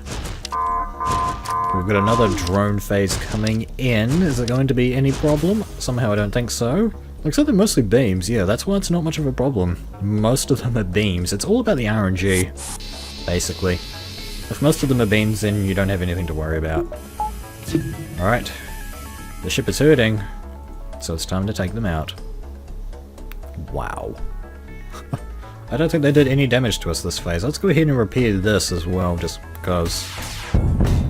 We've got another drone phase coming in. Is it going to be any problem? Somehow I don't think so. Looks like they're mostly beams. Yeah, that's why it's not much of a problem. Most of them are beams. It's all about the RNG, basically. If most of them are beams, then you don't have anything to worry about. Alright. The ship is hurting, so it's time to take them out. Wow. I don't think they did any damage to us this phase. Let's go ahead and repair this as well, just because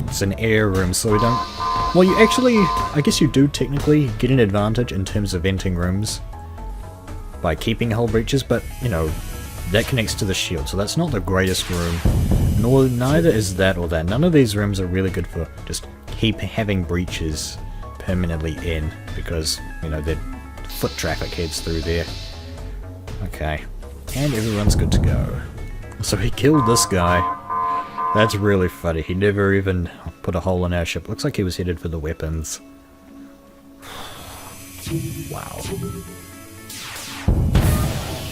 it's an air room, so we don't... Well, you actually... I guess you do technically get an advantage in terms of venting rooms by keeping hull breaches, but, you know, that connects to the shield, so that's not the greatest room. Neither is that or that. None of these rooms are really good for just keep having breaches permanently in, because, you know, the foot traffic heads through there. Okay. And everyone's good to go. So he killed this guy. That's really funny. He never even put a hole in our ship. Looks like he was headed for the weapons. Wow.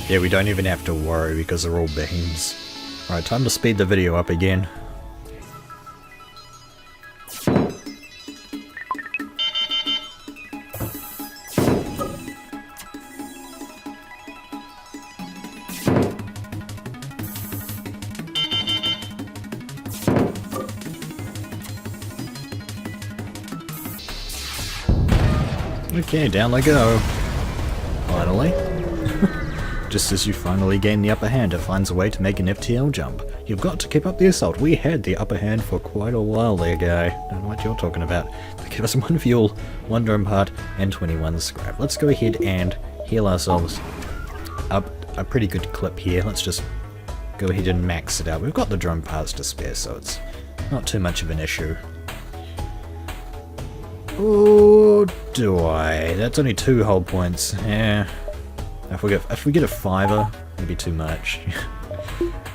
Yeah, we don't even have to worry because they're all beams. Alright, time to speed the video up again. Okay, down they go. Finally. Just as you finally gain the upper hand, it finds a way to make an FTL jump. You've got to keep up the assault. We had the upper hand for quite a while there, guy. Don't know what you're talking about. They give us 1 fuel, 1 drone part, and 21 scrap. Let's go ahead and heal ourselves up a pretty good clip here. Let's just go ahead and max it out. We've got the drone parts to spare, so it's not too much of an issue. Oh, do I? That's only 2 hull points. Yeah. If we get a 5er, it'd be too much.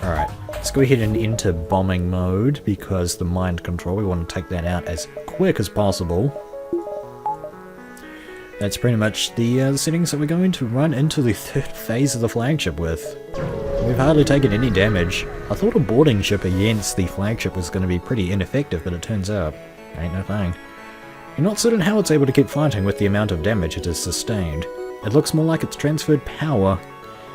Alright, let's go ahead and enter bombing mode, because the mind control, we want to take that out as quick as possible. That's pretty much the settings that we're going to run into the 3rd phase of the flagship with. We've hardly taken any damage. I thought a boarding ship against the flagship was going to be pretty ineffective, but it turns out, ain't no thing. You're not certain how it's able to keep fighting with the amount of damage it has sustained. It looks more like it's transferred power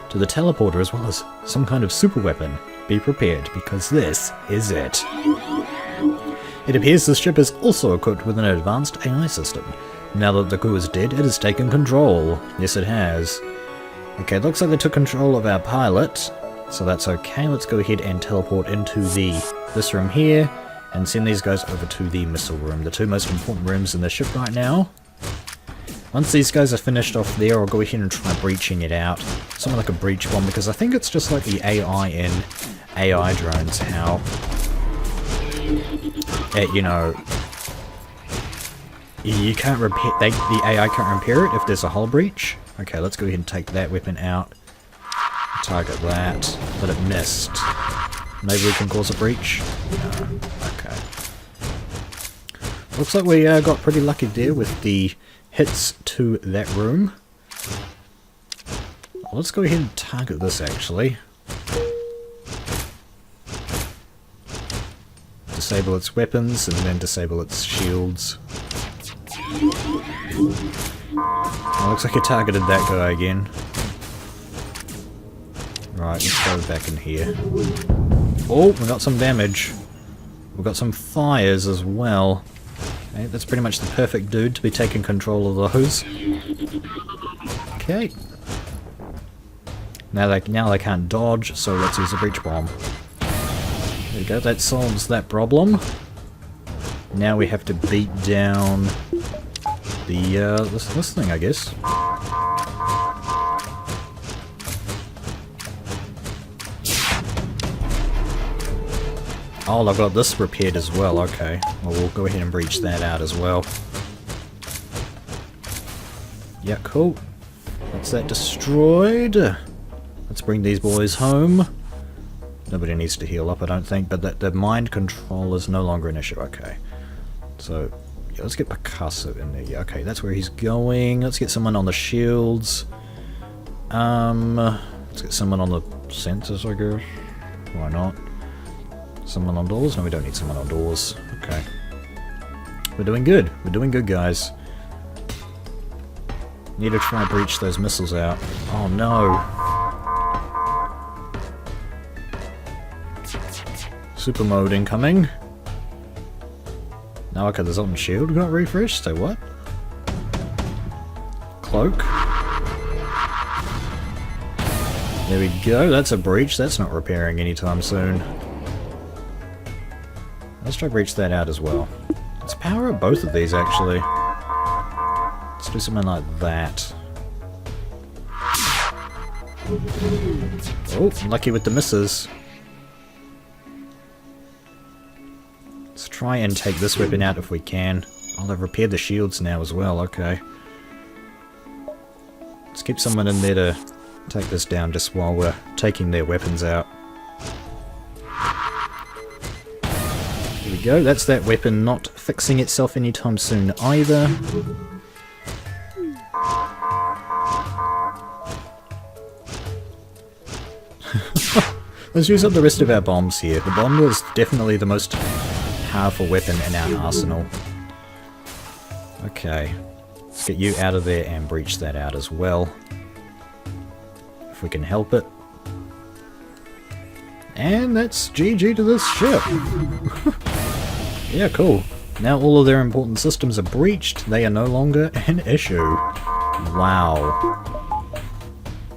to the teleporter as well as some kind of super weapon. Be prepared, because this is it. It appears this ship is also equipped with an advanced AI system. Now that the crew is dead, it has taken control. Yes, it has. Okay, it looks like they took control of our pilot, so that's okay. Let's go ahead and teleport into this room here, and send these guys over to the missile room, the 2 most important rooms in the ship right now. Once these guys are finished off there, I'll go ahead and try breaching it out. Something like a breach bomb, because I think it's just like the AI in AI drones, how, you know, you can't repair, the AI can't repair it if there's a hull breach. Okay, let's go ahead and take that weapon out. Target that, but it missed. Maybe we can cause a breach? No. Okay. Looks like we got pretty lucky there with the hits to that room. Let's go ahead and target this actually. Disable its weapons and then disable its shields. Oh, looks like it targeted that guy again. Right, let's go back in here. Oh, we got some damage. We've got some fires as well. Okay, that's pretty much the perfect dude to be taking control of those. Okay. Now they can't dodge, so let's use a breach bomb. There we go, that solves that problem. Now we have to beat down the this thing, I guess. Oh, I've got this repaired as well, okay. Well, we'll go ahead and breach that out as well. Yeah, cool. That's that destroyed. Let's bring these boys home. Nobody needs to heal up, I don't think, but the mind control is no longer an issue, okay. So, yeah, let's get Picasso in there. Yeah, okay, that's where he's going. Let's get someone on the shields. Let's Let's get someone on the sensors, I guess. Why not? Someone on doors? No, we don't need someone on doors. Okay. We're doing good. We're doing good, guys. Need to try and breach those missiles out. Oh no! Super mode incoming. Now, okay, the Zoltan shield got refreshed, so what? Cloak. There we go, that's a breach. That's not repairing anytime soon. Let's try to breach that out as well. Let's power up both of these, actually. Let's do something like that. Oh, lucky with the misses. Let's try and take this weapon out if we can. Oh, they've repaired the shields now as well, okay. Let's keep someone in there to take this down just while we're taking their weapons out. There we go, that's that weapon not fixing itself anytime soon either. Let's use up the rest of our bombs here. The bomb was definitely the most powerful weapon in our arsenal. Okay, let's get you out of there and breach that out as well. If we can help it. And that's GG to this ship. Yeah, cool. Now all of their important systems are breached. They are no longer an issue. Wow.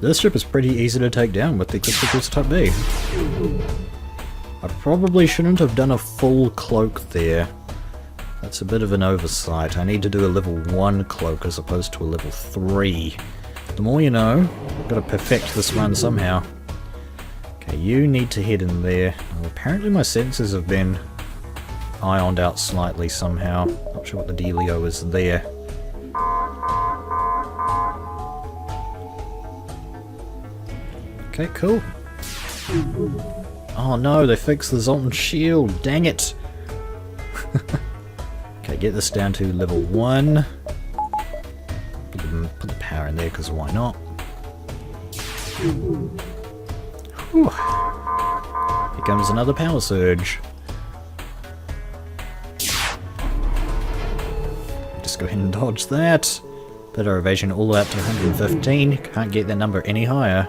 This ship is pretty easy to take down with the Crystal Cruiser Type B. I probably shouldn't have done a full cloak there. That's a bit of an oversight. I need to do a level 1 cloak as opposed to a level 3. The more you know. I've got to perfect this one somehow. Okay, you need to head in there. Well, apparently my sensors have been ioned out slightly somehow. Not sure what the dealio is there. Okay, cool. Oh no, they fixed the Zoltan shield, dang it! Okay, get this down to level 1. Put the power in there, because why not? Whew. Here comes another power surge. Just go ahead and dodge that. Put our evasion all the way up to 115. Can't get that number any higher.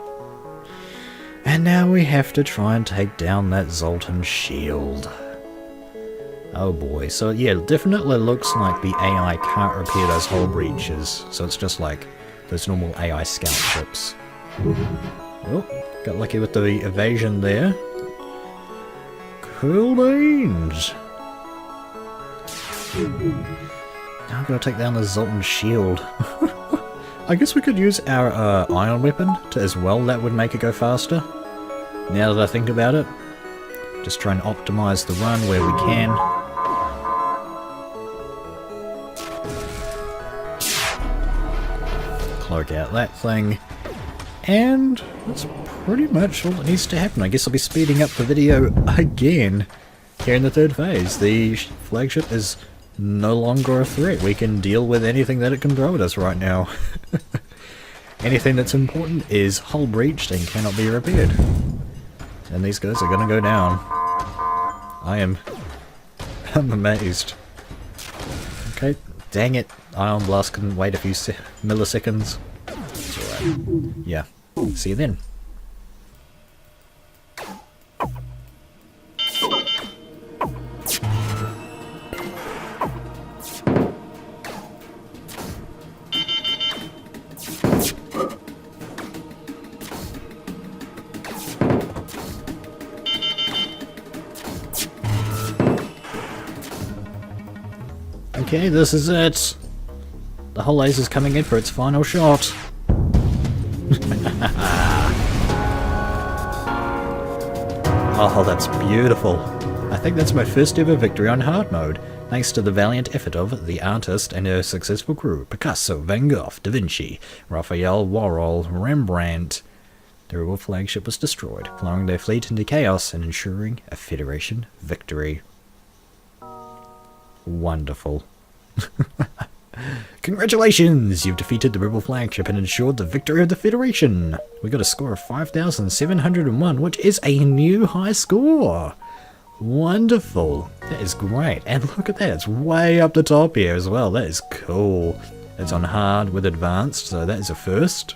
And now we have to try and take down that Zoltan shield. Oh boy, so yeah, it definitely looks like the AI can't repair those hull breaches, so it's just like those normal AI scout ships. Oh, got lucky with the evasion there. Cool beans! Now I'm gonna take down the Zoltan shield. I guess we could use our ion weapon as well, that would make it go faster. Now that I think about it. Just try and optimize the run where we can. Cloak out that thing. And that's pretty much all that needs to happen. I guess I'll be speeding up the video again here in the third phase. The flagship is no longer a threat. We can deal with anything that it can throw at us right now. Anything that's important is hull breached and cannot be repaired. And these guys are gonna go down. I'm amazed. Okay, dang it. Ion Blast couldn't wait a few milliseconds. It's alright. Yeah, see you then. Okay, this is it. The whole laser's coming in for its final shot. Oh, that's beautiful. I think that's my first ever victory on hard mode, thanks to the valiant effort of the artist and her successful crew: Picasso, Van Gogh, Da Vinci, Raphael, Warhol, Rembrandt. The rebel flagship was destroyed, plunging their fleet into chaos and ensuring a Federation victory. Wonderful. Congratulations! You've defeated the rebel flagship and ensured the victory of the Federation. We got a score of 5,701, which is a new high score. Wonderful. That is great. And look at that, it's way up the top here as well. That is cool. It's on hard with advanced, so that is a first.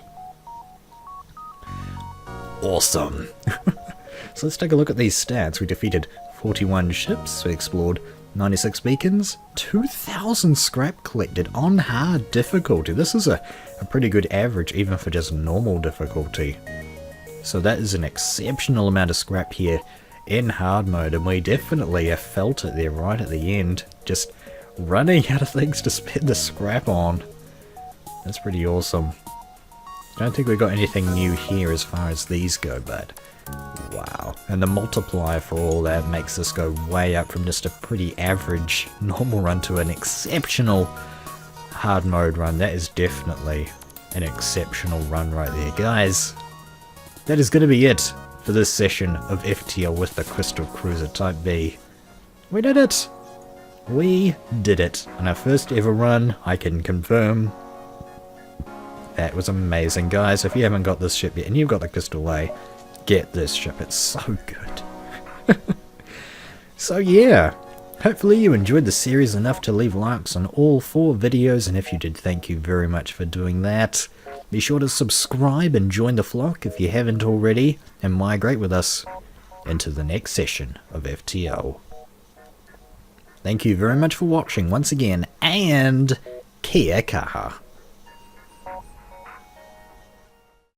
Awesome. So let's take a look at these stats. We defeated 41 ships, we explored 96 beacons, 2,000 scrap collected on hard difficulty. This is a pretty good average even for just normal difficulty. So that is an exceptional amount of scrap here in hard mode, and we definitely have felt it there right at the end. Just running out of things to spend the scrap on. That's pretty awesome. Don't think we got anything new here as far as these go, but wow. And the multiplier for all that makes this go way up from just a pretty average normal run to an exceptional hard mode run. That is definitely an exceptional run right there. Guys, that is going to be it for this session of FTL with the Crystal Cruiser Type B. We did it! We did it. On our first ever run, I can confirm. That was amazing, guys. If you haven't got this ship yet and you've got the Crystal A, get this ship. It's so good. So yeah, hopefully you enjoyed the series enough to leave likes on all 4 videos, and if you did, thank you very much for doing that. Be sure to subscribe and join the flock if you haven't already, and migrate with us into the next session of FTL. Thank you very much for watching once again, and kia kaha.